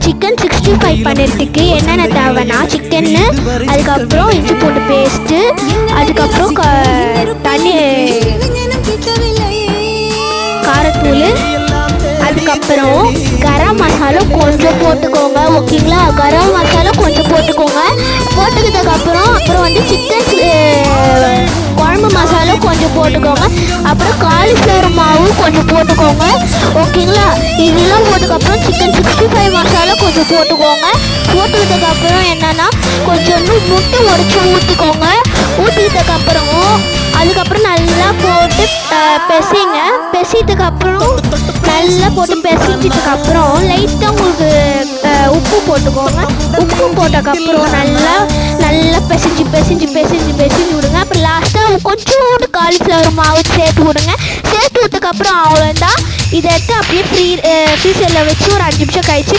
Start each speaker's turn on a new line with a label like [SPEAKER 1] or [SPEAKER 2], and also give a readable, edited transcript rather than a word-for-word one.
[SPEAKER 1] Chicken 65 பண்ணுறதுக்கு என்னென்ன தேவைன்னா சிக்கன்னு, அதுக்கப்புறம் இஞ்சி பூண்டு பேஸ்ட்டு, அதுக்கப்புறம் தண்ணி காரத்தூள், அதுக்கப்புறம் கரம் மசாலா கொஞ்சம் போட்டுக்கோங்க. ஓகேங்களா? கரம் மசாலா கொஞ்சம் போட்டுக்கோங்க. போட்டுக்கிட்டதுக்கப்புறம் வந்து சிக்கன் குழம்பு மசாலா கொஞ்சம் போட்டுக்கோங்க. அப்புறம் காலிஃப்ளவர் மாவு கொஞ்சம் போட்டுக்கோங்க. ஓகேங்களா? இதெல்லாம் போட்டுக்கப்புறம் சிக்கன் 65 மசாலா கொஞ்சம் போட்டுக்கோங்க. போட்டுக்கிட்டதுக்கப்புறம் என்னென்னா கொஞ்சோண்டு முட்டை உடைச்சி ஊற்றிக்கோங்க. ஊற்றிக்கிட்டதுக்கப்புறம் அதுக்கப்புறம் நல்லா போட்டு பெசிங்க. பெசிட்டதுக்கப்புறம் நல்லா போட்டு பெசிட்டதுக்கப்புறம் லைட்டாக உங்களுக்கு உப்பு போட்டுக்கோங்க. உப்பு போட்டதுக்கப்புறம் நல்லா பெசிஞ்சு விடுங்க. அப்புறம் லாஸ்ட்டாக கொஞ்சோண்டு காலிஃப்ளவர் மாவு சேர்த்து விடுங்க. சேர்த்து விட்டதுக்கப்புறம் அவ்வளோதான். இதை எடுத்து அப்படியே ஃப்ரீசரில் வச்சு ஒரு 5 நிமிஷம் கழிச்சு